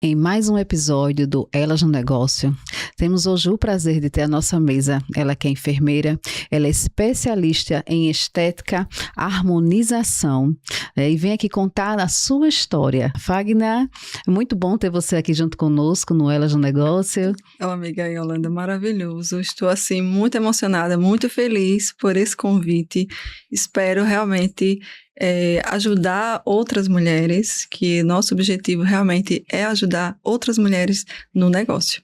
Em mais um episódio do Elas no Negócio, temos hoje o prazer de ter à nossa mesa, ela que é enfermeira, ela é especialista em estética, harmonização, e vem aqui contar a sua história. Fagner, é muito bom ter você aqui junto conosco no Elas no Negócio. Amiga Yolanda, maravilhoso. Estou assim muito emocionada, muito feliz por esse convite. Espero realmente ajudar outras mulheres, que nosso objetivo realmente é ajudar outras mulheres no negócio.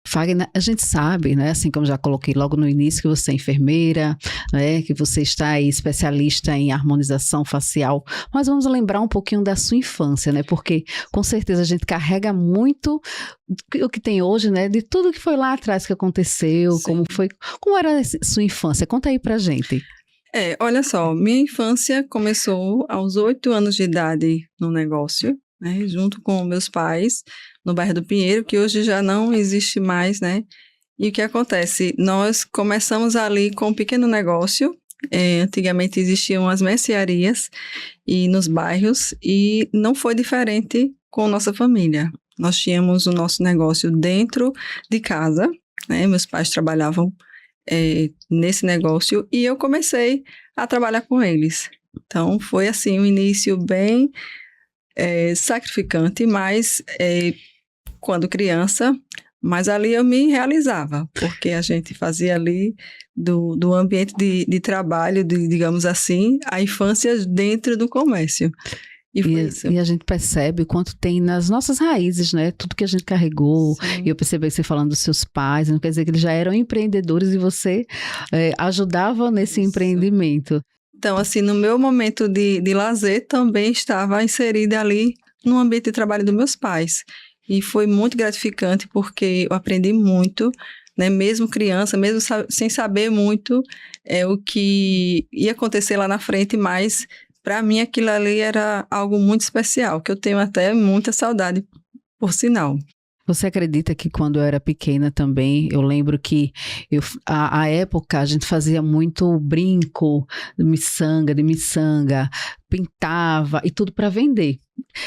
Fagner, a gente sabe, né, assim como já coloquei logo no início, que você é enfermeira, né, que você está aí especialista em harmonização facial, mas vamos lembrar um pouquinho da sua infância, né, porque com certeza a gente carrega muito o que tem hoje, né, de tudo que foi lá atrás que aconteceu, Sim. como era a sua infância, conta aí pra gente. Olha só, minha infância começou aos 8 anos de idade no negócio, né, junto com meus pais, no bairro do Pinheiro, que hoje já não existe mais, né? E o que acontece? Nós começamos ali com um pequeno negócio. Antigamente existiam as mercearias nos bairros e não foi diferente com nossa família. Nós tínhamos o nosso negócio dentro de casa, né? Meus pais trabalhavam nesse negócio e eu comecei a trabalhar com eles. Então foi assim um início bem sacrificante, mas quando criança, mas ali eu me realizava, porque a gente fazia ali do ambiente de trabalho, digamos assim, a infância dentro do comércio. E foi isso. E a gente percebe o quanto tem nas nossas raízes, né? Tudo que a gente carregou. Sim. E eu percebi você falando dos seus pais, não quer dizer que eles já eram empreendedores e você ajudava nesse empreendimento. Então, assim, no meu momento de lazer também estava inserida ali no ambiente de trabalho dos meus pais. E foi muito gratificante porque eu aprendi muito, né? Mesmo criança, mesmo sem saber muito o que ia acontecer lá na frente, mas para mim aquilo ali era algo muito especial, que eu tenho até muita saudade, por sinal. Você acredita que quando eu era pequena também, eu lembro que a época a gente fazia muito brinco de miçanga, pintava e tudo para vender.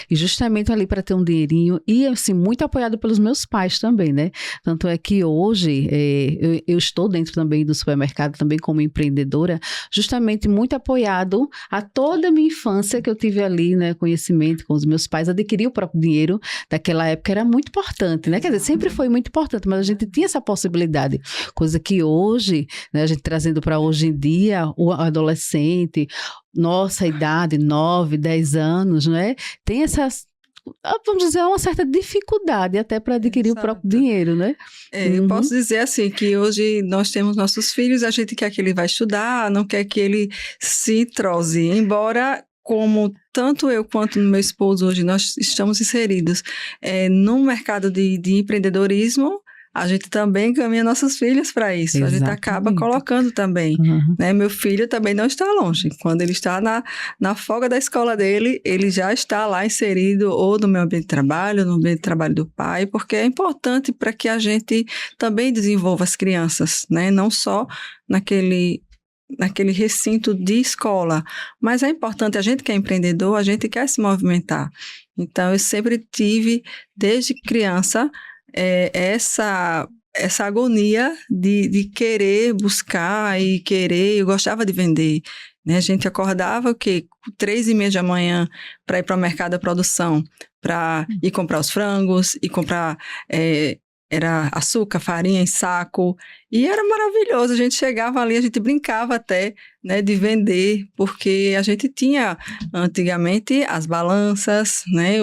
E justamente ali para ter um dinheirinho e assim, muito apoiado pelos meus pais também, né? Tanto é que hoje eu estou dentro também do supermercado, também como empreendedora, justamente muito apoiado a toda a minha infância que eu tive ali, né? Conhecimento com os meus pais, adquirir o próprio dinheiro daquela época era muito importante, né? Quer dizer, sempre foi muito importante, mas a gente tinha essa possibilidade, coisa que hoje, né, a gente trazendo para hoje em dia, o adolescente, nossa idade, 9, 10 anos, né? Tem essas, vamos dizer, uma certa dificuldade até para adquirir Exato. O próprio dinheiro, né? Eu posso dizer assim, que hoje nós temos nossos filhos, a gente quer que ele vá estudar, não quer que ele se trose, embora como tanto eu quanto meu esposo hoje nós estamos inseridos no mercado de empreendedorismo, a gente também caminha nossos filhos para isso. Exatamente. A gente acaba colocando também. Né? Meu filho também não está longe. Quando ele está na folga da escola dele, ele já está lá inserido ou no meu ambiente de trabalho, no ambiente de trabalho do pai, porque é importante para que a gente também desenvolva as crianças, né? Não só naquele recinto de escola, mas é importante, a gente que é empreendedor, a gente quer se movimentar. Então, eu sempre tive, desde criança, essa agonia de querer buscar e querer, eu gostava de vender, né? A gente acordava 3h30 da manhã para ir para o mercado da produção, para ir comprar os frangos, e comprar era açúcar, farinha em saco, e era maravilhoso, a gente chegava ali, a gente brincava até, né, de vender, porque a gente tinha antigamente as balanças, né,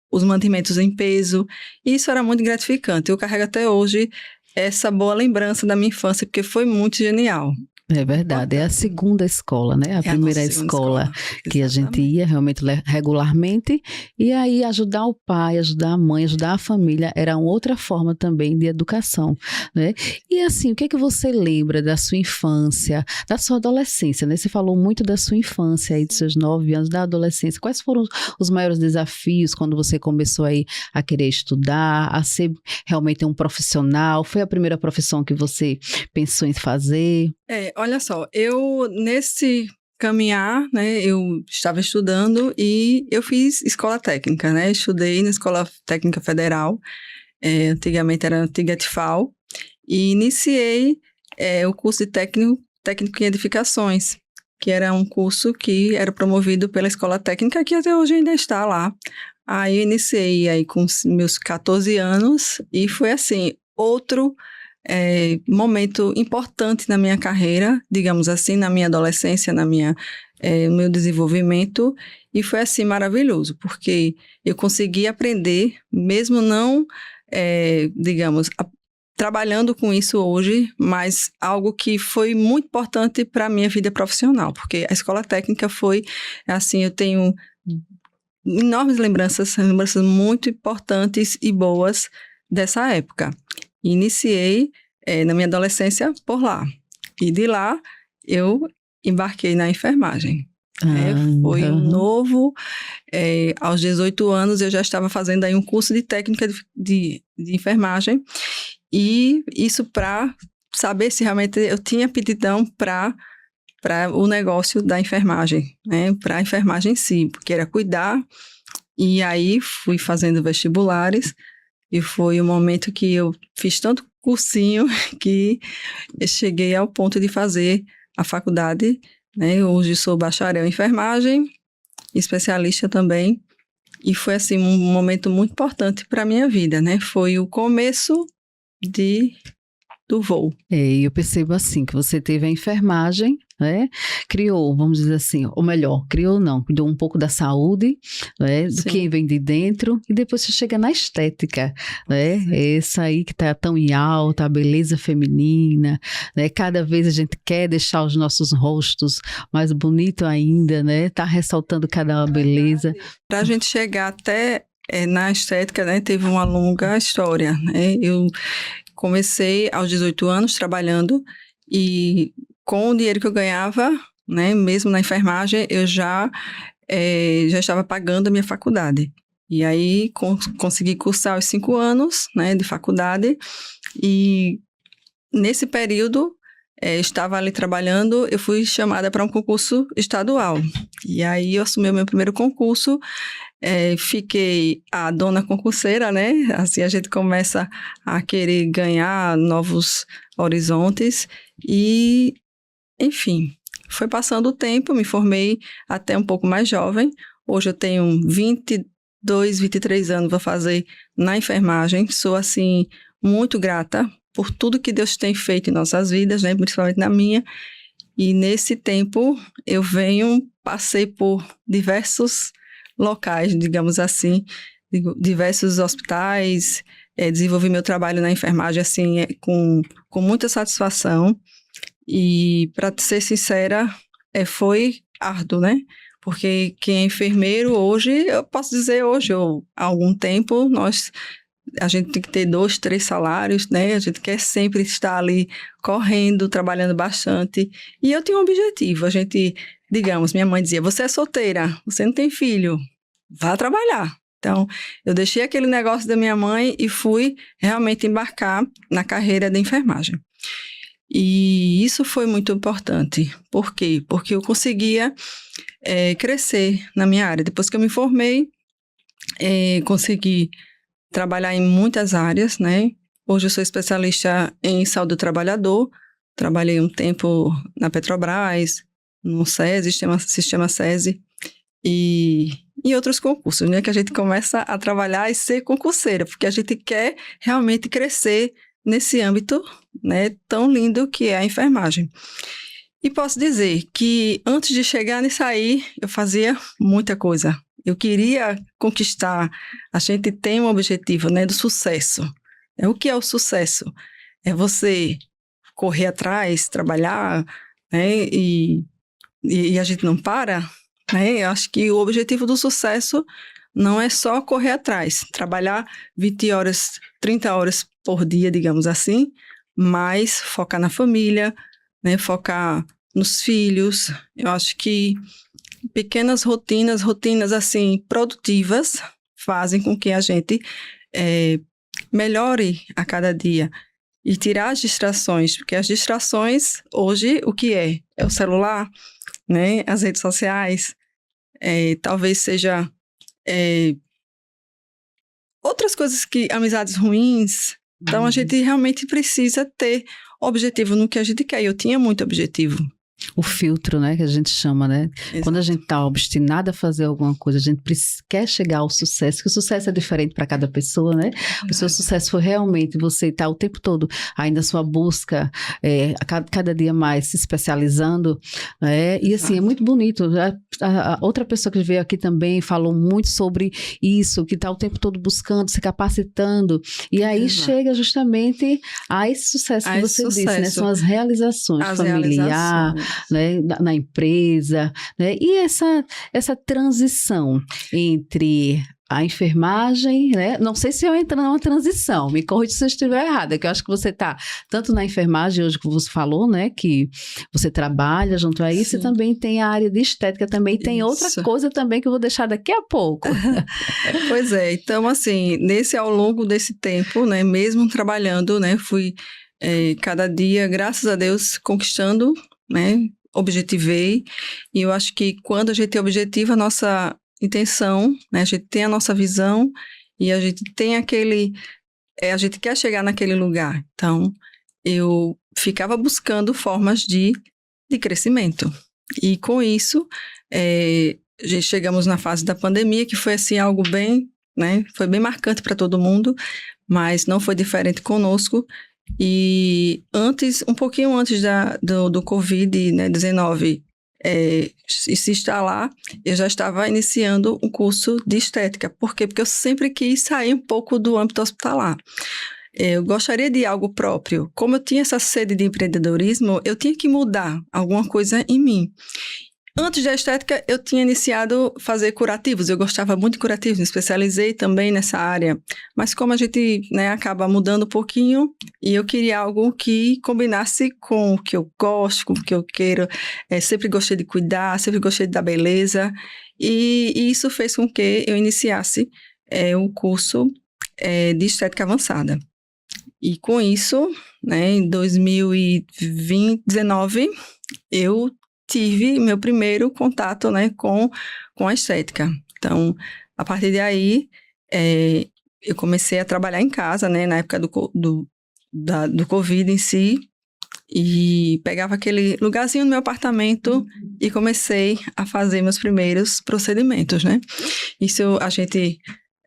os mantimentos em peso, e isso era muito gratificante. Eu carrego até hoje essa boa lembrança da minha infância, porque foi muito genial. É verdade, é a segunda escola, né? A primeira escola que a gente ia realmente regularmente, e aí ajudar o pai, ajudar a mãe, ajudar a família, era uma outra forma também de educação, né? E assim, o que é que você lembra da sua infância, da sua adolescência, né? Você falou muito da sua infância aí, dos seus 9 anos, da adolescência. Quais foram os maiores desafios quando você começou aí a querer estudar, a ser realmente um profissional? Foi a primeira profissão que você pensou em fazer? Olha só, eu nesse caminhar, né, eu estava estudando e eu fiz escola técnica, né, estudei na Escola Técnica Federal, antigamente era a antiga TFAL, e iniciei o curso de técnico em edificações, que era um curso que era promovido pela Escola Técnica, que até hoje ainda está lá. Aí eu iniciei aí com meus 14 anos e foi assim, outro momento importante na minha carreira, digamos assim, na minha adolescência, no meu desenvolvimento, e foi assim maravilhoso, porque eu consegui aprender, mesmo não, digamos, trabalhando com isso hoje, mas algo que foi muito importante para a minha vida profissional, porque a escola técnica foi, assim, eu tenho enormes lembranças muito importantes e boas dessa época. Iniciei na minha adolescência por lá, e de lá eu embarquei na enfermagem. Foi um novo, aos 18 anos eu já estava fazendo aí um curso de técnica de enfermagem, e isso para saber se realmente eu tinha aptidão para o negócio da enfermagem, né? Para a enfermagem em si, porque era cuidar, e aí fui fazendo vestibulares, e foi o momento que eu fiz tanto cursinho que eu cheguei ao ponto de fazer a faculdade, né? Hoje sou bacharel em enfermagem, especialista também, e foi assim um momento muito importante para a minha vida, né? Foi o começo do voo. Eu percebo assim, que você teve a enfermagem, né? Criou, vamos dizer assim, ou melhor, criou não, cuidou um pouco da saúde, né? Do que vem de dentro, e depois você chega na estética, né? Essa aí que tá tão em alta, a beleza feminina, né? Cada vez a gente quer deixar os nossos rostos mais bonito ainda, né? Tá ressaltando cada beleza. Para a gente chegar até na estética, né? Teve uma longa história, né? Eu comecei aos 18 anos trabalhando, e com o dinheiro que eu ganhava, né, mesmo na enfermagem, eu já estava pagando a minha faculdade. E aí consegui cursar os 5 anos, né, de faculdade, e nesse período estava ali trabalhando, eu fui chamada para um concurso estadual. E aí eu assumi o meu primeiro concurso, fiquei a dona concurseira, né? Assim a gente começa a querer ganhar novos horizontes e, enfim, foi passando o tempo, me formei até um pouco mais jovem. Hoje eu tenho 22, 23 anos, vou fazer na enfermagem. Sou, assim, muito grata por tudo que Deus tem feito em nossas vidas, né? Principalmente na minha. E nesse tempo eu passei por diversos locais, digamos assim, diversos hospitais, desenvolvi meu trabalho na enfermagem assim, com muita satisfação, e para ser sincera, foi árduo, né? Porque quem é enfermeiro hoje, eu posso dizer hoje, ou há algum tempo, a gente tem que ter 2, 3 salários, né? A gente quer sempre estar ali correndo, trabalhando bastante. E eu tinha um objetivo. Digamos, minha mãe dizia, você é solteira, você não tem filho, vá trabalhar. Então, eu deixei aquele negócio da minha mãe e fui realmente embarcar na carreira de enfermagem. E isso foi muito importante. Por quê? Porque eu conseguia crescer na minha área. Depois que eu me formei, consegui trabalhar em muitas áreas, né? Hoje eu sou especialista em saúde do trabalhador, trabalhei um tempo na Petrobras, no SESI, Sistema SESI, e outros concursos, né? Que a gente começa a trabalhar e ser concurseira, porque a gente quer realmente crescer nesse âmbito, né? Tão lindo que é a enfermagem. E posso dizer que antes de chegar nisso aí, eu fazia muita coisa. Eu queria conquistar, a gente tem um objetivo, né, do sucesso. O que é o sucesso? É você correr atrás, trabalhar, né, e a gente não para, né? Eu acho que o objetivo do sucesso não é só correr atrás, trabalhar 20 horas, 30 horas por dia, digamos assim, mas focar na família, né, focar nos filhos. Eu acho que pequenas rotinas assim, produtivas, fazem com que a gente melhore a cada dia. E tirar as distrações, porque as distrações, hoje, o que é? É o celular, né? As redes sociais, talvez seja outras coisas que, amizades ruins. Então, a gente realmente precisa ter objetivo no que a gente quer. E eu tinha muito objetivo. O filtro, né, que a gente chama, né? Exato. Quando a gente está obstinada a fazer alguma coisa, a gente quer chegar ao sucesso, que o sucesso é diferente para cada pessoa, né? O seu sucesso foi realmente você estar o tempo todo aí na sua busca, cada dia mais se especializando, e assim, é muito bonito. A outra pessoa que veio aqui também falou muito sobre isso, que está o tempo todo buscando, se capacitando, e aí chega justamente a esse sucesso que você disse, né? São as realizações familiares, né, na empresa, né? E essa transição entre a enfermagem, né? Não sei se eu entro numa transição, me corrija se eu estiver errada, que eu acho que você está tanto na enfermagem, hoje que você falou, né? Que você trabalha junto a isso. Sim. E também tem a área de estética, também tem outra coisa também que eu vou deixar daqui a pouco. Pois é, então assim, ao longo desse tempo, né? Mesmo trabalhando, né? Fui cada dia, graças a Deus, conquistando, né? Objetivei, e eu acho que quando a gente objetiva a nossa intenção, né? A gente tem a nossa visão e a gente tem a gente quer chegar naquele lugar. Então, eu ficava buscando formas de crescimento. E com isso, chegamos na fase da pandemia, que foi assim algo bem, né? Foi bem marcante para todo mundo, mas não foi diferente conosco. E um pouquinho antes do Covid-19 se instalar, eu já estava iniciando um curso de estética. Por quê? Porque eu sempre quis sair um pouco do âmbito hospitalar. Eu gostaria de algo próprio. Como eu tinha essa sede de empreendedorismo, eu tinha que mudar alguma coisa em mim. Antes da estética, eu tinha iniciado a fazer curativos. Eu gostava muito de curativos, me especializei também nessa área. Mas como a gente, né, acaba mudando um pouquinho, e eu queria algo que combinasse com o que eu gosto, com o que eu quero. Sempre gostei de cuidar, sempre gostei da beleza. E isso fez com que eu iniciasse um curso de estética avançada. E com isso, né, em 2019, eu tive meu primeiro contato, né, com a estética. Então, a partir de aí, eu comecei a trabalhar em casa, né, na época do Covid em si, e pegava aquele lugarzinho no meu apartamento e comecei a fazer meus primeiros procedimentos, né. Isso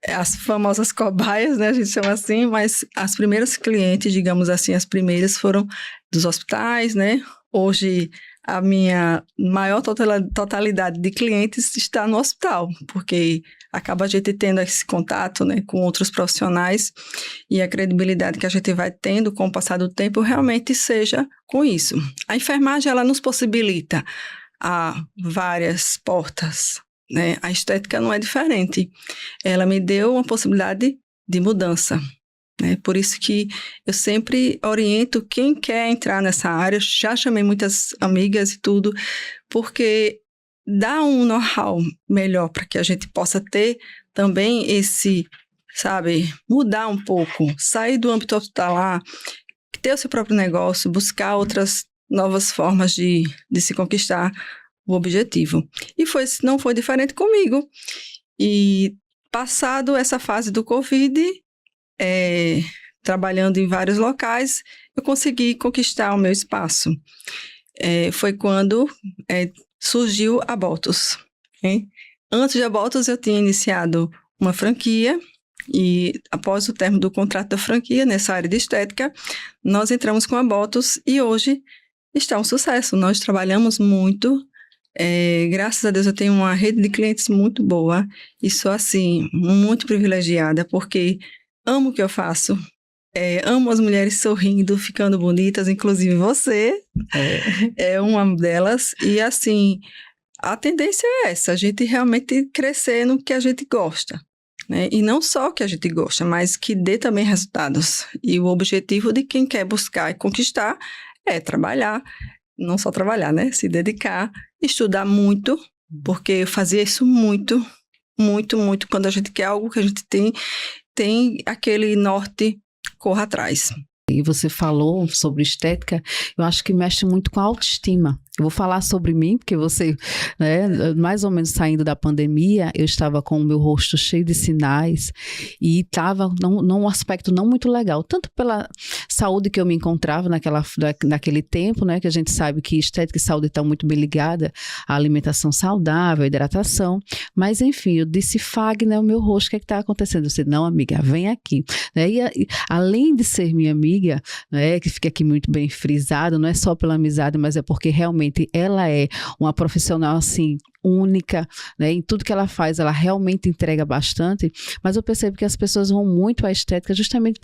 as famosas cobaias, né, a gente chama assim, mas as primeiras clientes, digamos assim, as primeiras foram dos hospitais, né. Hoje, a minha maior totalidade de clientes está no hospital, porque acaba a gente tendo esse contato, né, com outros profissionais, e a credibilidade que a gente vai tendo com o passar do tempo realmente seja com isso. A enfermagem, ela nos possibilita várias portas, né? A estética não é diferente. Ela me deu uma possibilidade de mudança. Por isso que eu sempre oriento quem quer entrar nessa área. Eu já chamei muitas amigas e tudo, porque dá um know-how melhor para que a gente possa ter também mudar um pouco, sair do âmbito hospitalar, ter o seu próprio negócio, buscar outras novas formas de se conquistar o objetivo. E não foi diferente comigo. E passado essa fase do Covid, trabalhando em vários locais, eu consegui conquistar o meu espaço. Foi quando surgiu a Botus. Antes da Botus, eu tinha iniciado uma franquia, e após o término do contrato da franquia, nessa área de estética, nós entramos com a Botus e hoje está um sucesso. Nós trabalhamos muito. Graças a Deus eu tenho uma rede de clientes muito boa e sou assim, muito privilegiada, porque amo o que eu faço, amo as mulheres sorrindo, ficando bonitas, inclusive você é uma delas, e assim, a tendência é essa, a gente realmente crescer no que a gente gosta, né? E não só o que a gente gosta, mas que dê também resultados, e o objetivo de quem quer buscar e conquistar é trabalhar, não só trabalhar, né? Se dedicar, estudar muito, porque eu fazia isso muito, muito, muito. Quando a gente quer algo que a gente tem aquele norte, corra atrás. E você falou sobre estética, eu acho que mexe muito com a autoestima. Eu vou falar sobre mim, porque você, né, mais ou menos saindo da pandemia, eu estava com o meu rosto cheio de sinais e estava num aspecto não muito legal, tanto pela saúde que eu me encontrava naquele tempo, né, que a gente sabe que estética e saúde estão muito bem ligadas à alimentação saudável, à hidratação, mas enfim, eu disse, Fagner, o meu rosto, o que está acontecendo? Eu disse, não, amiga, vem aqui. E além de ser minha amiga, né, que fica aqui muito bem frisado, não é só pela amizade, mas é porque realmente ela é uma profissional assim única, né? Em tudo que ela faz, ela realmente entrega bastante, mas eu percebo que as pessoas vão muito à estética justamente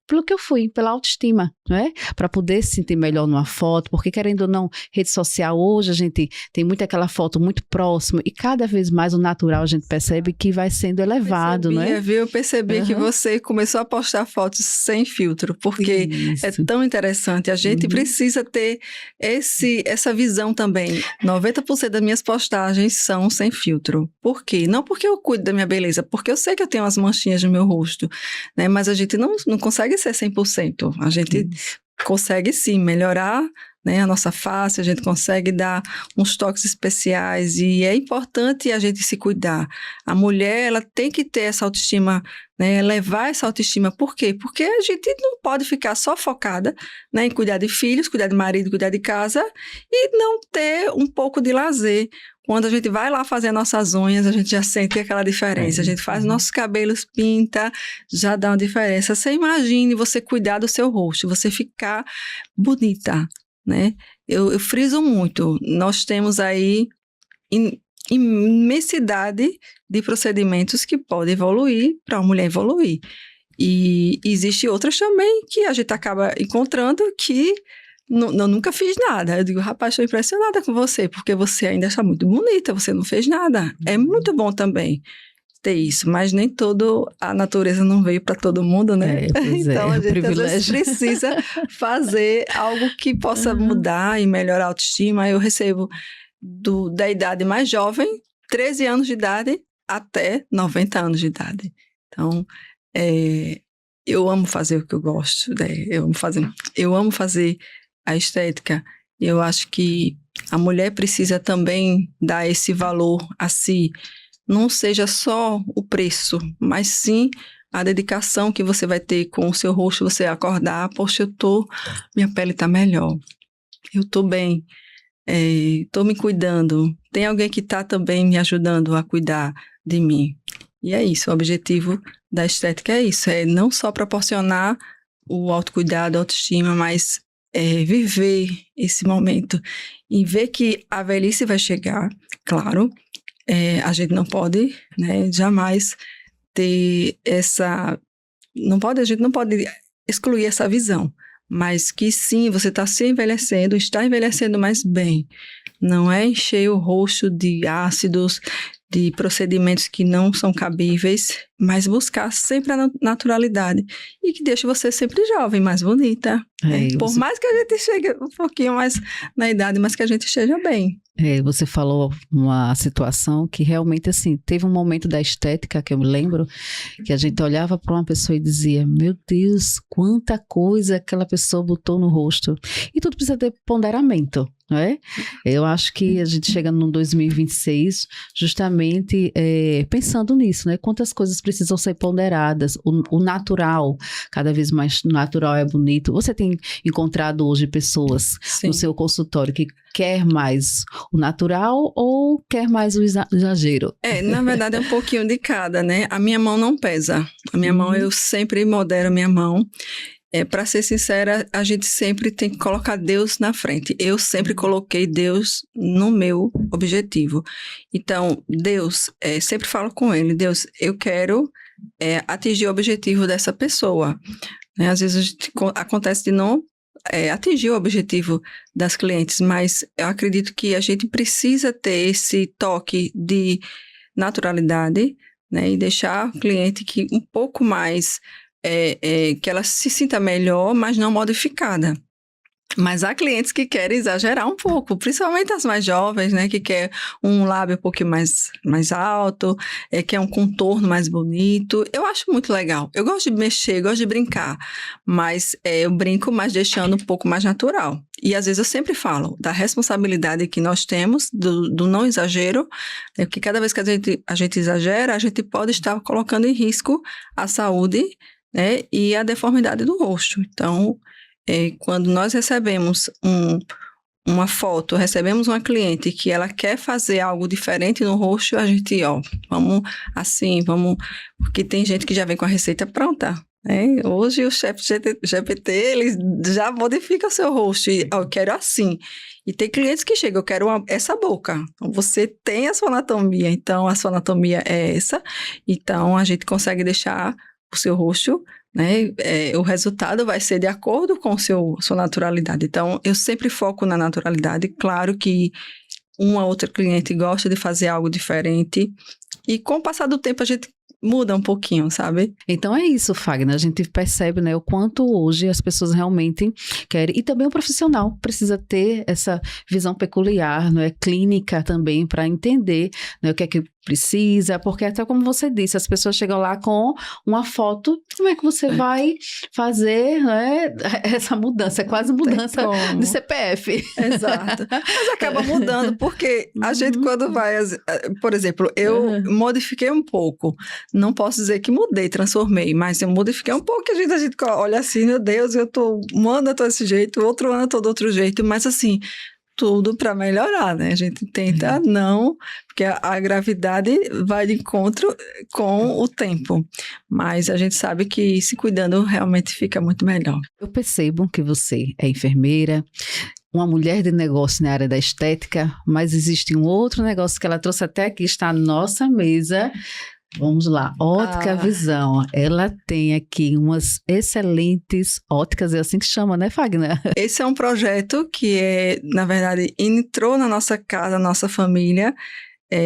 pelo que eu fui, pela autoestima, né? Para poder se sentir melhor numa foto, porque querendo ou não, rede social hoje a gente tem muito aquela foto muito próxima e cada vez mais o natural a gente percebe que vai sendo elevado, né? Eu percebi que você começou a postar fotos sem filtro, porque é tão interessante. A gente precisa ter essa visão também. 90% das minhas postagens são sem filtro. Por quê? Não porque eu cuido da minha beleza, porque eu sei que eu tenho umas manchinhas no meu rosto, né? Mas a gente não consegue ser 100%. A gente consegue sim melhorar, né, a nossa face, a gente consegue dar uns toques especiais e é importante a gente se cuidar. A mulher, ela tem que ter essa autoestima, né, levar essa autoestima. Por quê? Porque a gente não pode ficar só focada, né, em cuidar de filhos, cuidar de marido, cuidar de casa e não ter um pouco de lazer. Quando a gente vai lá fazer nossas unhas, a gente já sente aquela diferença. A gente faz nossos cabelos, pinta, já dá uma diferença. Você imagine você cuidar do seu rosto, você ficar bonita, né? Eu friso muito. Nós temos aí imensidade de procedimentos que podem evoluir para uma mulher evoluir. E existe outras também que a gente acaba encontrando que eu nunca fiz nada. Eu digo, rapaz, estou impressionada com você, porque você ainda está muito bonita, você não fez nada. É muito bom também ter isso, mas nem a natureza não veio para todo mundo, né? Então a gente às vezes precisa fazer algo que possa mudar e melhorar a autoestima. Eu recebo da idade mais jovem, 13 anos de idade, até 90 anos de idade. Então, eu amo fazer o que eu gosto, né? Eu amo fazer a estética. Eu acho que a mulher precisa também dar esse valor a si. Não seja só o preço, mas sim a dedicação que você vai ter com o seu rosto, você acordar, poxa, minha pele está melhor, eu estou bem, estou me cuidando, tem alguém que está também me ajudando a cuidar de mim. E é isso, o objetivo da estética é isso, é não só proporcionar o autocuidado, a autoestima, mas viver esse momento e ver que a velhice vai chegar, claro. A gente não pode, né, jamais ter a gente não pode excluir essa visão, mas que sim, você está envelhecendo mais bem. Não é encher o rosto de ácidos, de procedimentos que não são cabíveis, mas buscar sempre a naturalidade e que deixe você sempre jovem, mais bonita. Por mais que a gente chegue um pouquinho mais na idade, mas que a gente esteja bem. Você falou uma situação que realmente, assim, teve um momento da estética que eu me lembro, que a gente olhava para uma pessoa e dizia, meu Deus, quanta coisa aquela pessoa botou no rosto. E tudo precisa ter ponderamento, não é? Eu acho que a gente chega no 2026 justamente pensando nisso, né? Quantas coisas precisam ser ponderadas, o natural, cada vez mais natural é bonito. Você tem encontrado hoje pessoas no seu consultório que quer mais o natural ou quer mais o exagero? Na verdade é um pouquinho de cada, né? A minha mão não pesa. A minha mão, eu sempre modero a minha mão. Para ser sincera, a gente sempre tem que colocar Deus na frente. Eu sempre coloquei Deus no meu objetivo. Então, Deus, sempre falo com ele, Deus, eu quero atingir o objetivo dessa pessoa. Às vezes acontece de não atingir o objetivo das clientes, mas eu acredito que a gente precisa ter esse toque de naturalidade, né, e deixar o cliente um pouco mais, que ela se sinta melhor, mas não modificada. Mas há clientes que querem exagerar um pouco, principalmente as mais jovens, né? Que quer um lábio um pouquinho mais alto, quer um contorno mais bonito. Eu acho muito legal. Eu gosto de mexer, gosto de brincar, mas eu brinco, mas deixando um pouco mais natural. E às vezes eu sempre falo da responsabilidade que nós temos, do não exagero, porque cada vez que a gente exagera, a gente pode estar colocando em risco a saúde, né? E a deformidade do rosto. Então, quando nós recebemos uma foto, recebemos uma cliente que ela quer fazer algo diferente no rosto, a gente, vamos assim, porque tem gente que já vem com a receita pronta, né? Hoje o ChatGPT, ele já modifica o seu rosto, e eu quero assim. E tem clientes que chegam, eu quero essa boca. Então, você tem a sua anatomia, então a sua anatomia é essa, então a gente consegue deixar o seu rosto, né? O resultado vai ser de acordo com sua naturalidade. Então, eu sempre foco na naturalidade. Claro que uma outra cliente gosta de fazer algo diferente. E com o passar do tempo, a gente muda um pouquinho, sabe? Então é isso, Fagner. A gente percebe, né, o quanto hoje as pessoas realmente querem. E também o profissional precisa ter essa visão peculiar, não é, clínica também, para entender, né, o que é que precisa, porque até como você disse, as pessoas chegam lá com uma foto, como é que você vai fazer, né, essa mudança? É quase mudança de CPF. Exato. Mas acaba mudando, porque a gente quando vai, por exemplo, eu modifiquei um pouco, não posso dizer que mudei, transformei, mas eu modifiquei um pouco, a gente olha assim, meu Deus, um ano eu tô desse jeito, outro ano eu tô do outro jeito, mas assim, tudo para melhorar, né? A gente tenta não, porque a gravidade vai de encontro com o tempo, mas a gente sabe que se cuidando realmente fica muito melhor. Eu percebo que você é enfermeira, uma mulher de negócio na área da estética, mas existe um outro negócio que ela trouxe até aqui, está na nossa mesa. Vamos lá, Ótica Visão. Ela tem aqui umas excelentes óticas, é assim que chama, né, Fagner? Esse é um projeto que, na verdade, entrou na nossa casa, na nossa família,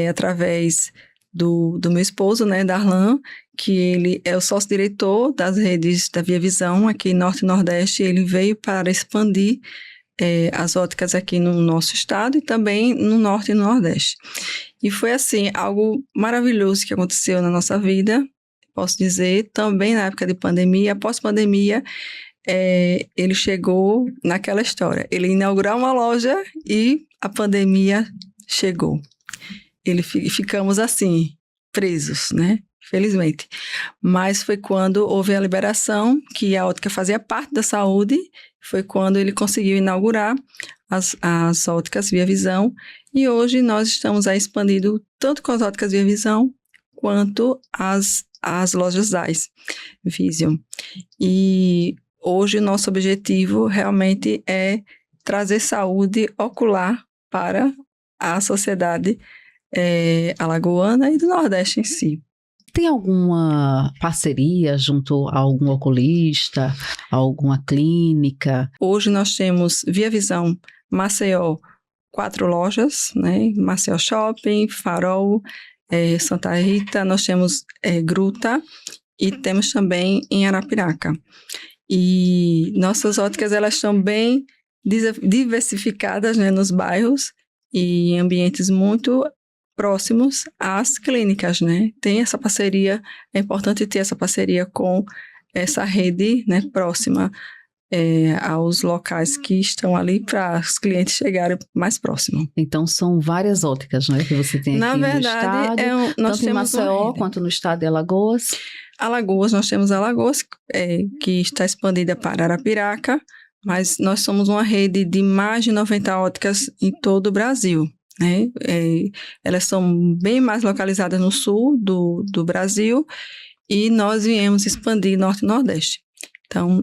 através do meu esposo, né, Darlan, que ele é o sócio-diretor das redes da Via Visão aqui Norte e Nordeste. Ele veio para expandir as óticas aqui no nosso estado e também no Norte e no Nordeste. E foi, assim, algo maravilhoso que aconteceu na nossa vida, posso dizer, também na época de pandemia. Após pandemia, ele chegou naquela história. Ele inaugurou uma loja e a pandemia chegou. Ficamos, assim, presos, né? Felizmente. Mas foi quando houve a liberação, que a ótica fazia parte da saúde, foi quando ele conseguiu inaugurar as óticas Via Visão, e hoje nós estamos aí expandindo tanto com as óticas Via Visão, quanto as lojas Zeiss Vision. E hoje o nosso objetivo realmente é trazer saúde ocular para a sociedade alagoana e do Nordeste em si. Tem alguma parceria junto a algum oculista, a alguma clínica? Hoje nós temos Via Visão Maceió, 4 lojas, né? Maceió Shopping, Farol, Santa Rita, nós temos Gruta e temos também em Arapiraca. E nossas óticas, elas estão bem diversificadas, né, nos bairros e em ambientes muito próximos às clínicas, né? Tem essa parceria, é importante ter essa parceria com essa rede, né, próxima aos locais que estão ali para os clientes chegarem mais próximo. Então, são várias óticas, né, que você tem aqui no estado. Na verdade, nós tanto em Maceió quanto no estado de Alagoas. Alagoas, nós temos Alagoas, que está expandida para Arapiraca, mas nós somos uma rede de mais de 90 óticas em todo o Brasil. Né? Elas são bem mais localizadas no sul do Brasil e nós viemos expandir Norte e Nordeste. Então,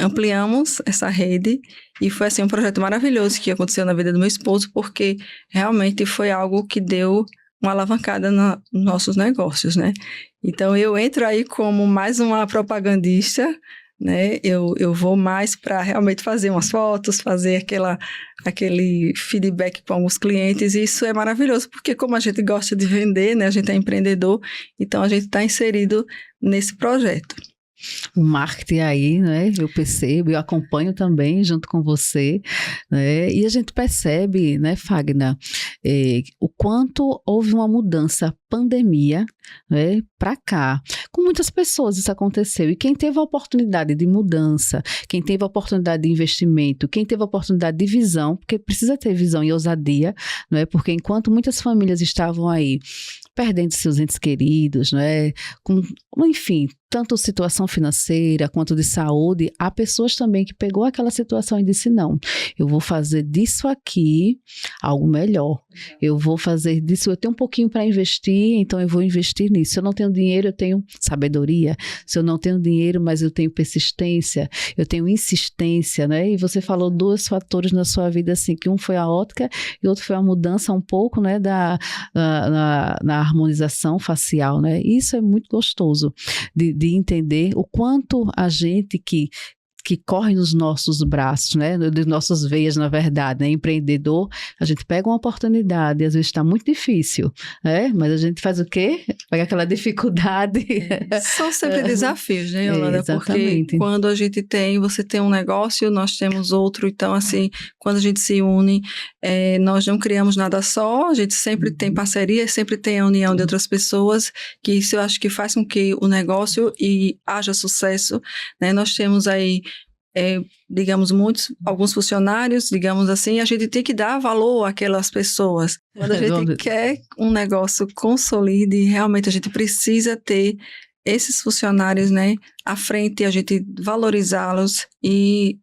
ampliamos essa rede e foi assim um projeto maravilhoso que aconteceu na vida do meu esposo, porque realmente foi algo que deu uma alavancada nos nossos negócios, né? Então, eu entro aí como mais uma propagandista, né? Eu vou mais para realmente fazer umas fotos, fazer aquele feedback com alguns clientes, e isso é maravilhoso, porque como a gente gosta de vender, né? A gente é empreendedor, então a gente está inserido nesse projeto. O marketing aí, né? Eu percebo, eu acompanho também junto com você, né? E a gente percebe, né, Fagner, o quanto houve uma mudança pandemia, né, para cá. Com muitas pessoas isso aconteceu. E quem teve a oportunidade de mudança, quem teve a oportunidade de investimento, quem teve a oportunidade de visão, porque precisa ter visão e ousadia, né? Porque enquanto muitas famílias estavam aí perdendo seus entes queridos, né? Enfim, tanto situação financeira quanto de saúde, há pessoas também que pegou aquela situação e disse, não, eu vou fazer disso aqui algo melhor. Eu vou fazer disso, eu tenho um pouquinho para investir, então eu vou investir nisso. Se eu não tenho dinheiro, eu tenho sabedoria. Se eu não tenho dinheiro, mas eu tenho persistência, eu tenho insistência, né? E você falou dois fatores na sua vida, assim, que um foi a ótica e outro foi a mudança um pouco, né, na harmonização facial, né? Isso é muito gostoso de entender o quanto a gente que corre nos nossos braços, né, de nossas veias, na verdade, né, empreendedor, a gente pega uma oportunidade, às vezes está muito difícil, né, mas a gente faz o quê? Pega aquela dificuldade. São sempre desafios, né, Yolanda? Porque quando a gente você tem um negócio, nós temos outro, então, assim, quando a gente se une, nós não criamos nada só, a gente sempre tem parceria, sempre tem a união de outras pessoas, que isso eu acho que faz com que o negócio haja sucesso, né, nós temos aí digamos, alguns funcionários, digamos assim, a gente tem que dar valor àquelas pessoas. Quando a gente quer um negócio consolide, realmente a gente precisa ter esses funcionários, né, à frente, a gente valorizá-los e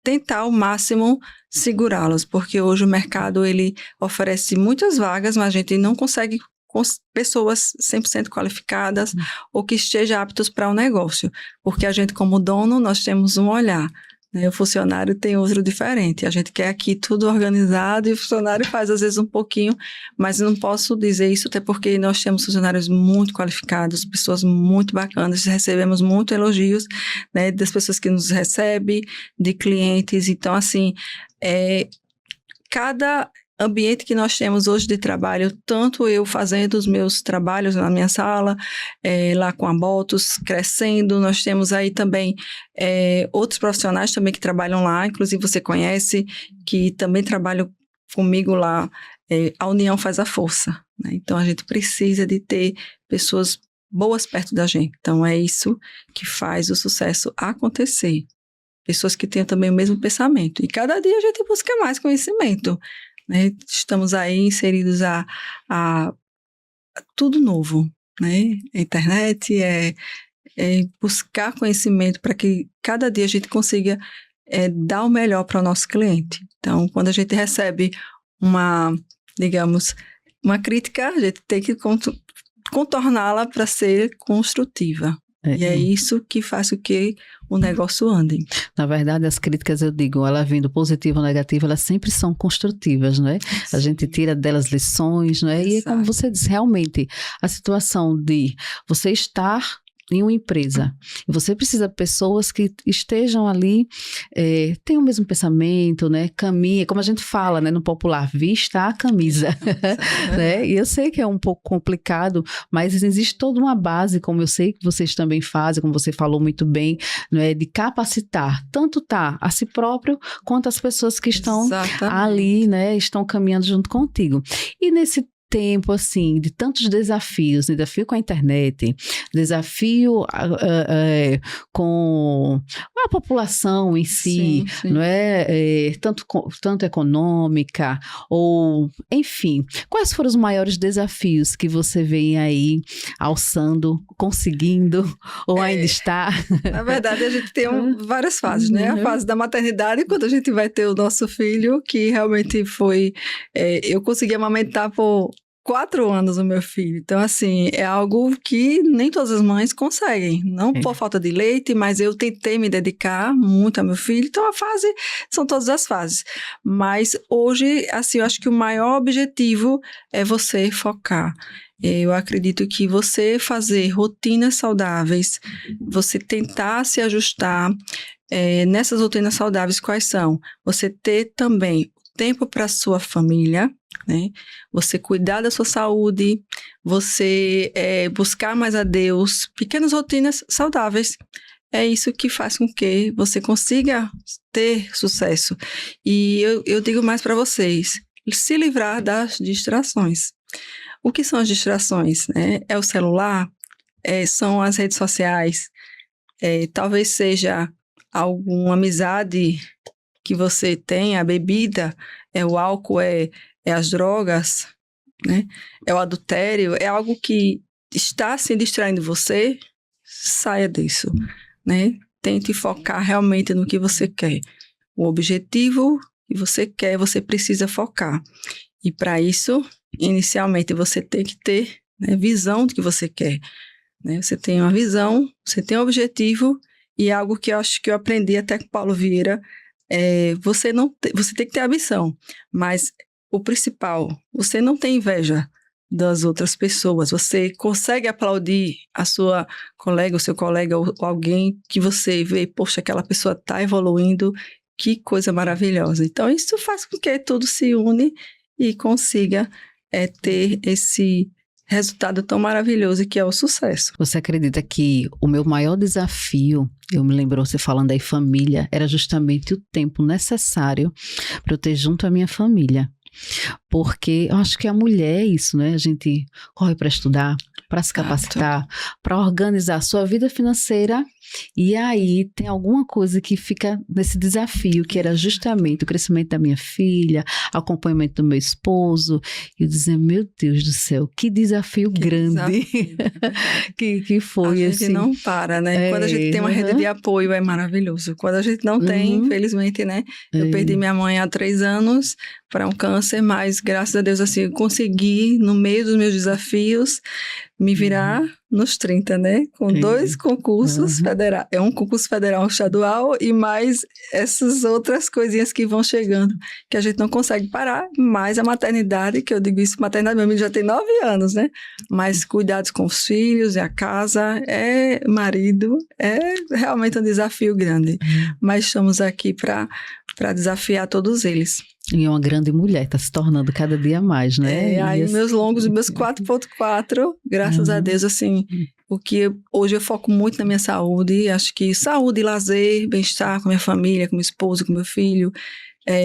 tentar ao máximo segurá-los, porque hoje o mercado, ele oferece muitas vagas, mas a gente não consegue com pessoas 100% qualificadas ou que estejam aptos para o negócio, porque a gente como dono, nós temos um olhar, né? O funcionário tem outro diferente, a gente quer aqui tudo organizado e o funcionário faz às vezes um pouquinho, mas não posso dizer isso até porque nós temos funcionários muito qualificados, pessoas muito bacanas, recebemos muito elogios, né, das pessoas que nos recebem, de clientes, então assim, cada ambiente que nós temos hoje de trabalho, tanto eu fazendo os meus trabalhos na minha sala, lá com a Botos, crescendo, nós temos aí também outros profissionais também que trabalham lá, inclusive você conhece, que também trabalham comigo lá, a união faz a força, né? Então a gente precisa de ter pessoas boas perto da gente, então é isso que faz o sucesso acontecer, pessoas que tenham também o mesmo pensamento, e cada dia a gente busca mais conhecimento, né? Estamos aí inseridos a tudo novo, né? A internet buscar conhecimento para que cada dia a gente consiga dar o melhor para o nosso cliente. Então, quando a gente recebe digamos, uma crítica, a gente tem que contorná-la para ser construtiva. E é isso que faz com que o negócio ande. Na verdade, as críticas, eu digo, ela vindo positiva ou negativa, elas sempre são construtivas, não é? Sim. A gente tira delas lições, não é? Exato. E como você disse, realmente, a situação de você estar em uma empresa, e você precisa de pessoas que estejam ali, tenham o mesmo pensamento, né, caminha, como a gente fala, né, no popular, vista a camisa, né, e eu sei que é um pouco complicado, mas existe toda uma base, como eu sei que vocês também fazem, como você falou muito bem, né, de capacitar, tanto a si próprio, quanto as pessoas que estão ali, né, estão caminhando junto contigo. E nesse tempo, assim, de tantos desafios, desafio com a internet, desafio com a população em si, sim. Não é? Tanto econômica, ou, enfim, quais foram os maiores desafios que você vem aí alçando, conseguindo, ou ainda está? Na verdade, a gente tem várias fases, né? A fase da maternidade, quando a gente vai ter o nosso filho, que realmente foi... eu consegui amamentar por 4 anos o meu filho. Então, assim, é algo que nem todas as mães conseguem. Não por falta de leite, mas eu tentei me dedicar muito ao meu filho. Então, são todas as fases. Mas hoje, assim, eu acho que o maior objetivo é você focar. Eu acredito que você fazer rotinas saudáveis, você tentar se ajustar nessas rotinas saudáveis, quais são? Você ter também tempo para sua família, né? Você cuidar da sua saúde, você buscar mais a Deus, pequenas rotinas saudáveis. é isso que faz com que você consiga ter sucesso. E eu digo mais para vocês, se livrar das distrações. O que são as distrações, né? É o celular, são as redes sociais, talvez seja alguma amizade que você tem, a bebida, o álcool, as drogas, né? É o adultério, é algo que está se distraindo você, saia disso, né? Tente focar realmente no que você quer. O objetivo que você quer, você precisa focar. E para isso, inicialmente, você tem que ter, né, visão do que você quer. Né? Você tem uma visão, você tem um objetivo, e algo que eu acho que eu aprendi até com o Paulo Vieira, você tem que ter ambição, mas o principal, você não tem inveja das outras pessoas, você consegue aplaudir a sua colega, o seu colega, ou alguém que você vê, poxa, aquela pessoa está evoluindo, que coisa maravilhosa. Então, isso faz com que tudo se une e consiga ter esse resultado tão maravilhoso que é o sucesso. Você acredita que o meu maior desafio, eu me lembro você falando aí família, era justamente o tempo necessário para eu ter junto a minha família? Porque eu acho que a mulher é isso, né? A gente corre para estudar, para se capacitar, para organizar a sua vida financeira, e aí tem alguma coisa que fica nesse desafio, que era justamente o crescimento da minha filha, acompanhamento do meu esposo, e eu dizer, meu Deus do céu, que desafio grande que foi. A gente não para, né? Quando a gente tem uma rede de apoio, é maravilhoso. Quando a gente não tem, infelizmente, né? Eu perdi minha mãe há 3 anos para um câncer, mas graças a Deus, assim, eu consegui, no meio dos meus desafios, me virar nos 30, né? Com 2 concursos federais. É um concurso federal estadual e mais essas outras coisinhas que vão chegando, que a gente não consegue parar. Mais a maternidade, que eu digo isso, maternidade, meu menino já tem 9 anos, né? Mas cuidados com os filhos, a casa, marido, é realmente um desafio grande. Mas estamos aqui para desafiar todos eles. E é uma grande mulher, está se tornando cada dia mais, né? Aí meus longos, meus 4.4, graças a Deus, assim, porque hoje eu foco muito na minha saúde, acho que saúde, lazer, bem-estar com a minha família, com meu esposo, com meu filho,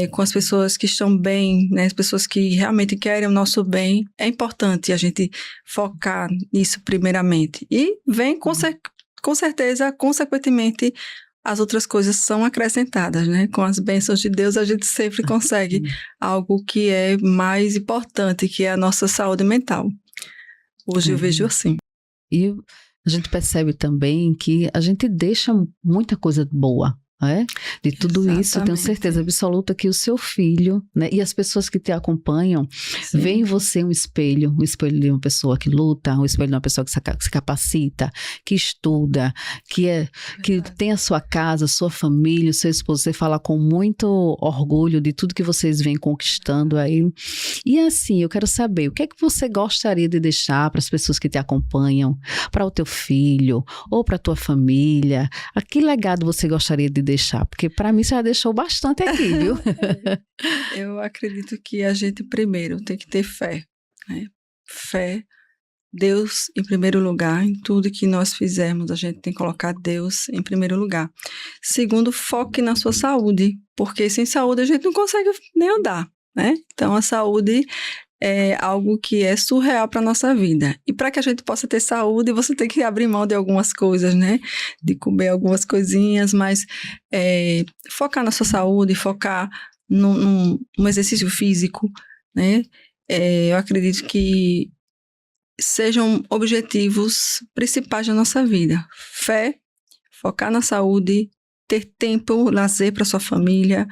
com as pessoas que estão bem, né, as pessoas que realmente querem o nosso bem, é importante a gente focar nisso primeiramente. E vem, com certeza, consequentemente, as outras coisas são acrescentadas, né? Com as bênçãos de Deus, a gente sempre consegue algo que é mais importante, que é a nossa saúde mental. Hoje eu vejo assim. E a gente percebe também que a gente deixa muita coisa boa, né? De tudo isso, eu tenho certeza absoluta que o seu filho, né, e as pessoas que te acompanham, veem em você um espelho de uma pessoa que luta, um espelho de uma pessoa que se capacita, que estuda, que tem a sua casa, a sua família, o seu esposo. Você fala com muito orgulho de tudo que vocês vêm conquistando aí. E assim, eu quero saber, o que é que você gostaria de deixar para as pessoas que te acompanham, para o teu filho, ou para a tua família? A que legado você gostaria de deixar? Porque para mim você já deixou bastante aqui, viu? Eu acredito que a gente primeiro tem que ter fé, né? Fé, Deus em primeiro lugar, em tudo que nós fizermos, a gente tem que colocar Deus em primeiro lugar. Segundo, foque na sua saúde, porque sem saúde a gente não consegue nem andar, né? Então a saúde é algo que é surreal para a nossa vida. E para que a gente possa ter saúde, você tem que abrir mão de algumas coisas, né? De comer algumas coisinhas, mas focar na sua saúde, focar num exercício físico, né? Eu acredito que sejam objetivos principais da nossa vida. Fé, focar na saúde, ter tempo, lazer para sua família,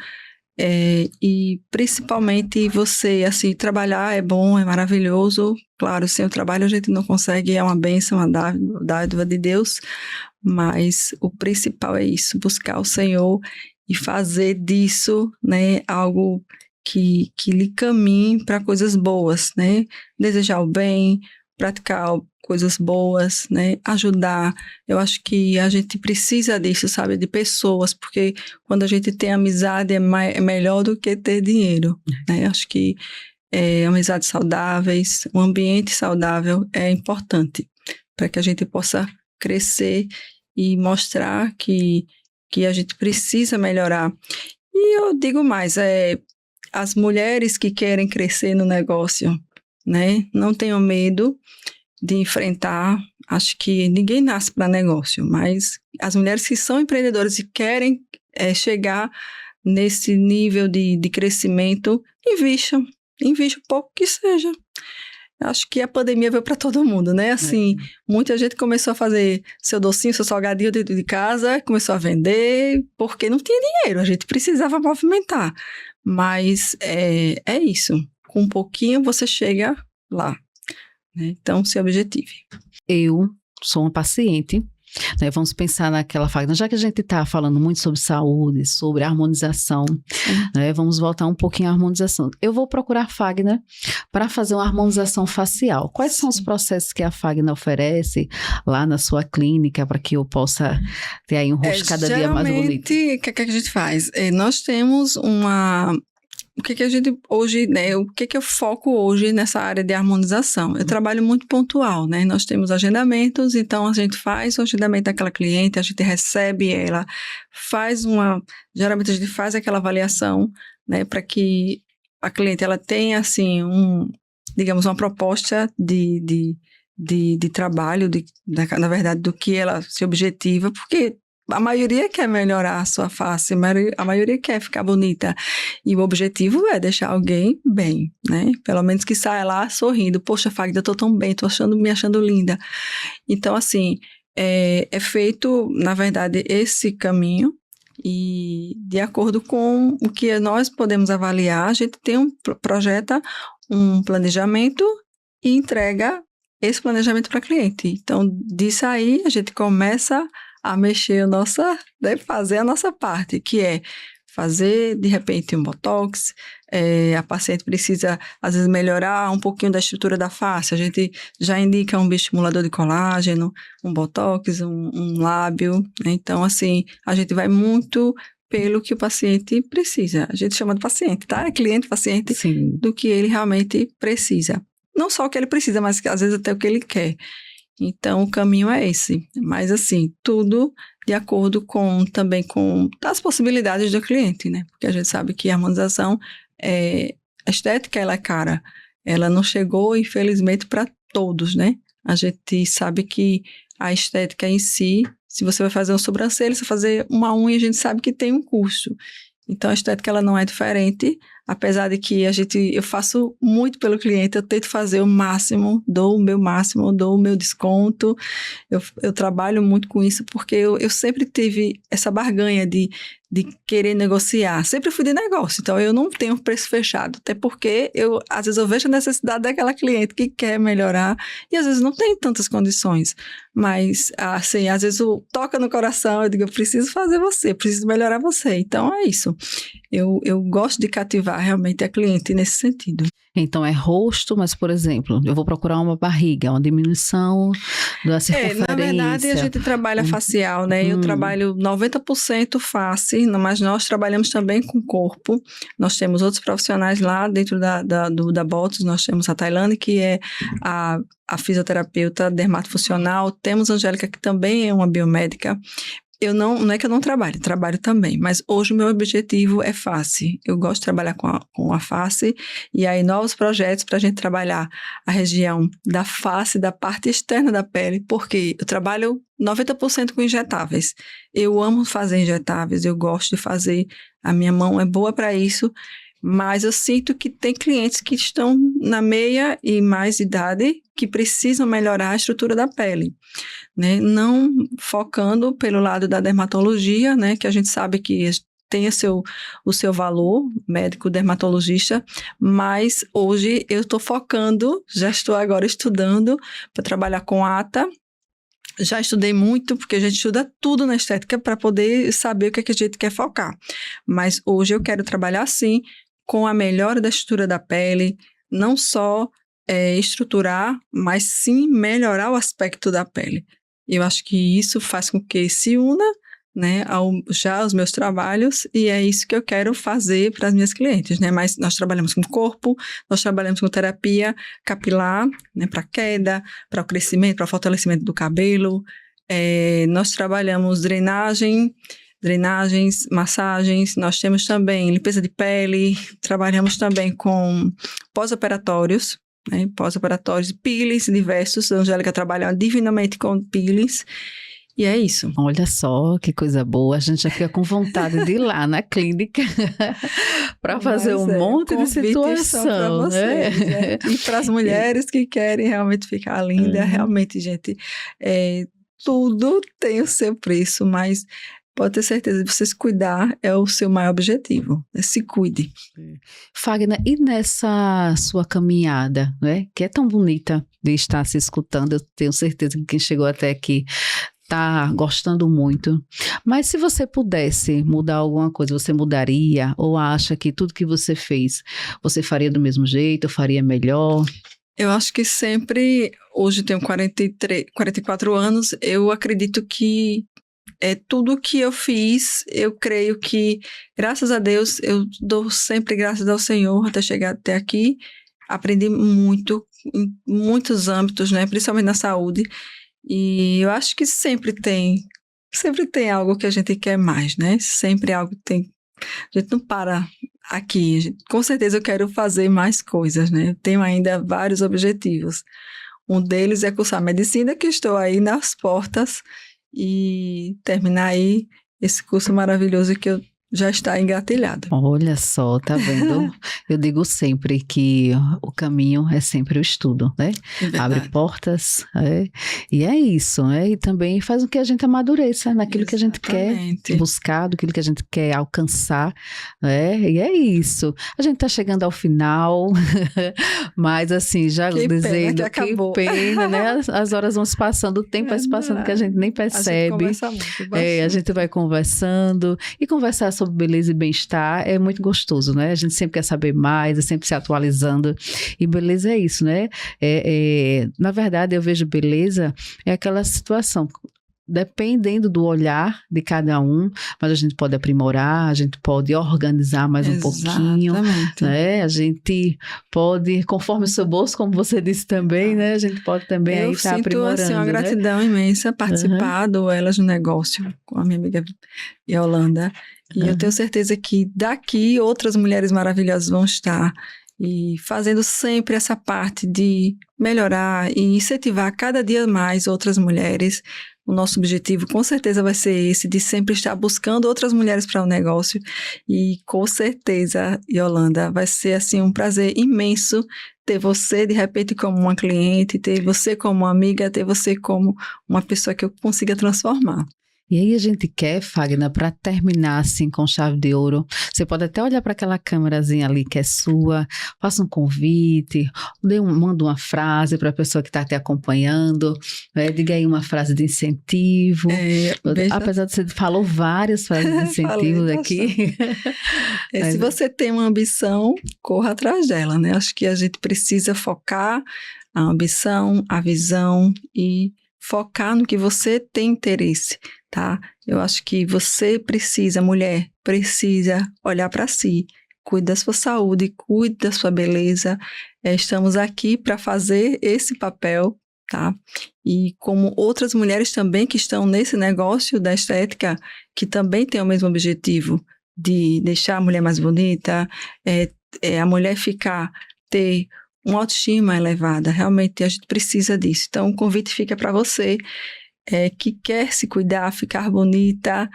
e principalmente você, assim, trabalhar é bom, é maravilhoso. Claro, sem o trabalho a gente não consegue, é uma bênção, uma dádiva de Deus, mas o principal é isso, buscar o Senhor e fazer disso, né, algo que lhe caminhe para coisas boas, né? Desejar o bem, praticar coisas boas, né? Ajudar. Eu acho que a gente precisa disso, sabe? De pessoas, porque quando a gente tem amizade é melhor do que ter dinheiro, né? Acho que amizades saudáveis, um ambiente saudável é importante para que a gente possa crescer e mostrar que a gente precisa melhorar. E eu digo mais, as mulheres que querem crescer no negócio, né, não tenham medo de enfrentar. Acho que ninguém nasce para negócio, mas as mulheres que são empreendedoras e querem chegar nesse nível de crescimento, invistam um pouco que seja. Acho que a pandemia veio para todo mundo, né? Assim, muita gente começou a fazer seu docinho, seu salgadinho dentro de casa, começou a vender, porque não tinha dinheiro, a gente precisava movimentar. Mas é isso, com um pouquinho você chega lá, né? Então, se objetive. Eu sou uma paciente, né? Vamos pensar naquela Fagner, já que a gente está falando muito sobre saúde, sobre harmonização, né? Vamos voltar um pouquinho à harmonização. Eu vou procurar a Fagner para fazer uma harmonização facial. Quais são os processos que a Fagner oferece lá na sua clínica para que eu possa ter aí um rosto cada dia mais bonito? Geralmente, o que a gente faz? Nós temos o que a gente hoje, né? O que eu foco hoje nessa área de harmonização? Eu trabalho muito pontual, né? Nós temos agendamentos, então a gente faz o agendamento daquela cliente, a gente recebe ela, geralmente a gente faz aquela avaliação, né? Para que a cliente ela tenha, assim, digamos, uma proposta de trabalho, na verdade, do que ela se objetiva, porque a maioria quer melhorar a sua face, a maioria quer ficar bonita. E o objetivo é deixar alguém bem, né? Pelo menos que saia lá sorrindo. Poxa, Fagner, eu tô tão bem, tô me achando linda. Então, assim, é feito, na verdade, esse caminho. E de acordo com o que nós podemos avaliar, a gente projeta um planejamento e entrega esse planejamento para a cliente. Então, disso aí, a gente começa a mexer fazer a nossa parte, que é fazer, de repente, um botox. A paciente precisa, às vezes, melhorar um pouquinho da estrutura da face. A gente já indica um bioestimulador de colágeno, um botox, um lábio, né? Então, assim, a gente vai muito pelo que o paciente precisa. A gente chama de paciente, tá? É cliente-paciente, do que ele realmente precisa. Não só o que ele precisa, mas às vezes até o que ele quer. Então, o caminho é esse. Mas, assim, tudo de acordo também com as possibilidades do cliente, né? Porque a gente sabe que a harmonização, a estética, ela é cara. Ela não chegou, infelizmente, para todos, né? A gente sabe que a estética em si, se você vai fazer uma sobrancelha, se você fazer uma unha, a gente sabe que tem um custo. Então, a estética, ela não é diferente, apesar de que eu faço muito pelo cliente, eu tento fazer o máximo, dou o meu máximo, dou o meu desconto, eu trabalho muito com isso, porque eu sempre tive essa barganha de querer negociar, sempre fui de negócio, então eu não tenho preço fechado, até porque às vezes eu vejo a necessidade daquela cliente que quer melhorar, e às vezes não tem tantas condições, mas assim, às vezes toca no coração, eu digo, eu preciso fazer você, preciso melhorar você, então é isso. Eu gosto de cativar realmente a cliente nesse sentido. Então, é rosto, mas, por exemplo, eu vou procurar uma barriga, uma diminuição da circunferência. Na verdade, a gente trabalha facial, né? Eu trabalho 90% face, mas nós trabalhamos também com corpo. Nós temos outros profissionais lá dentro da Botos, nós temos a Tailane, que é a fisioterapeuta dermatofuncional. Temos a Angélica, que também é uma biomédica. Não é que eu não trabalho também, mas hoje o meu objetivo é face. Eu gosto de trabalhar com a face, e aí novos projetos para a gente trabalhar a região da face, da parte externa da pele, porque eu trabalho 90% com injetáveis. Eu amo fazer injetáveis, eu gosto de fazer, a minha mão é boa para isso, mas eu sinto que tem clientes que estão na meia e mais idade que precisam melhorar a estrutura da pele, né? Não focando pelo lado da dermatologia, né? Que a gente sabe que tem o seu valor, médico dermatologista, mas hoje eu estou focando, já estou agora estudando para trabalhar com ATA. Já estudei muito, porque a gente estuda tudo na estética para poder saber o que a gente quer focar. Mas hoje eu quero trabalhar, sim, com a melhora da estrutura da pele, não só estruturar, mas sim melhorar o aspecto da pele. Eu acho que isso faz com que se una, né, já aos meus trabalhos, e é isso que eu quero fazer para as minhas clientes, né? Mas nós trabalhamos com corpo, nós trabalhamos com terapia capilar, né, para queda, para o crescimento, para o fortalecimento do cabelo, Nós trabalhamos drenagens, massagens, nós temos também limpeza de pele, trabalhamos também com pós-operatórios, né, pós-operatórios, peelings diversos. A Angélica trabalha divinamente com peelings, e é isso. Olha só que coisa boa, a gente já fica com vontade de ir lá na clínica para fazer um monte de situação, né? E para as mulheres que querem realmente ficar linda, realmente, gente, tudo tem o seu preço, mas pode ter certeza, de você se cuidar é o seu maior objetivo, se cuide. Fagner, e nessa sua caminhada, né, que é tão bonita de estar se escutando, eu tenho certeza que quem chegou até aqui está gostando muito, mas se você pudesse mudar alguma coisa, você mudaria? Ou acha que tudo que você fez, você faria do mesmo jeito, ou faria melhor? Eu acho que sempre, hoje tenho 44 anos, eu acredito que tudo que eu fiz, eu creio que, graças a Deus, eu dou sempre graças ao Senhor até chegar até aqui. Aprendi muito, em muitos âmbitos, né? Principalmente na saúde. E eu acho que sempre tem algo que a gente quer mais, né? Sempre algo tem. A gente não para aqui. Com certeza eu quero fazer mais coisas, né? Eu tenho ainda vários objetivos. Um deles é cursar medicina, que estou aí nas portas, e terminar aí esse curso maravilhoso que eu já está engatilhado. Olha só, tá vendo? Eu digo sempre que o caminho é sempre o estudo, né? Abre portas, e é isso, né? E também faz com que a gente amadureça naquilo que a gente quer buscar, daquilo que a gente quer alcançar, né? E é isso. A gente tá chegando ao final, mas assim, já dizendo que pena, né? As horas vão se passando, o tempo vai se passando que a gente nem percebe. A gente conversa muito, a gente vai conversando, e conversar sobre beleza e bem-estar é muito gostoso, né? A gente sempre quer saber mais, é sempre se atualizando, e beleza é isso, né? Na verdade, eu vejo beleza, é aquela situação, dependendo do olhar de cada um, mas a gente pode aprimorar, a gente pode organizar mais um pouquinho, né? A gente pode, conforme o seu bolso, como você disse também, né? A gente pode também aí estar aprimorando. Eu sinto, uma gratidão imensa participar do Elas no Negócio com a minha amiga Yolanda, e eu tenho certeza que daqui outras mulheres maravilhosas vão estar e fazendo sempre essa parte de melhorar e incentivar cada dia mais outras mulheres. O nosso objetivo com certeza vai ser esse, de sempre estar buscando outras mulheres para o negócio, e com certeza, Yolanda, vai ser assim um prazer imenso ter você de repente como uma cliente, ter você como uma amiga, ter você como uma pessoa que eu consiga transformar. E aí a gente quer, Fagner, para terminar assim com chave de ouro, você pode até olhar para aquela câmerazinha ali que é sua, faça um convite, manda uma frase para a pessoa que está te acompanhando, diga aí uma frase de incentivo. Apesar de você falou várias frases de incentivo aqui. Se você tem uma ambição, corra atrás dela, né? Acho que a gente precisa focar a ambição, a visão e focar no que você tem interesse, tá? Eu acho que você precisa, mulher, precisa olhar para si, cuide da sua saúde, cuide da sua beleza. Estamos aqui para fazer esse papel, tá? E como outras mulheres também que estão nesse negócio da estética, que também tem o mesmo objetivo de deixar a mulher mais bonita, a mulher ter uma autoestima elevada, realmente a gente precisa disso. Então, o convite fica para você que quer se cuidar, ficar bonita,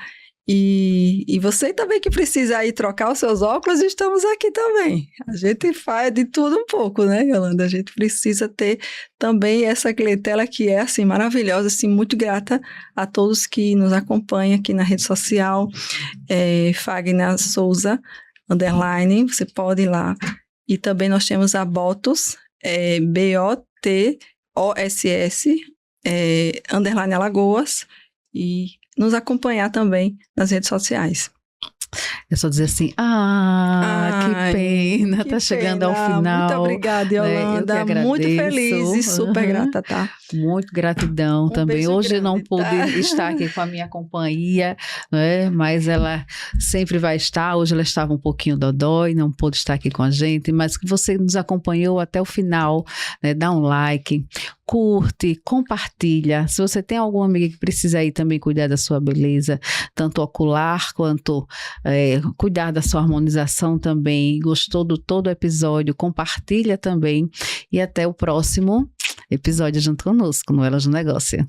e você também que precisa aí trocar os seus óculos, estamos aqui também. A gente faz de tudo um pouco, né, Yolanda? A gente precisa ter também essa clientela que é, assim, maravilhosa, assim, muito grata a todos que nos acompanham aqui na rede social, Fagner Souza, _ você pode ir lá. E também nós temos a Botos, BOTOSS, _ Alagoas, e nos acompanhar também nas redes sociais. É só dizer assim, que pena, tá chegando ao final. Muito obrigada, Yolanda, muito feliz e super grata, tá? Muito gratidão também. Hoje grande, não pude estar aqui com a minha companhia, né? Mas ela sempre vai estar. Hoje ela estava um pouquinho dodói, não pôde estar aqui com a gente, mas que você nos acompanhou até o final, né? Dá um like, curte, compartilha. Se você tem alguma amiga que precisa aí também cuidar da sua beleza, tanto ocular quanto cuidar da sua harmonização também, gostou do todo o episódio, compartilha também e até o próximo episódio junto conosco no Elas do Negócio.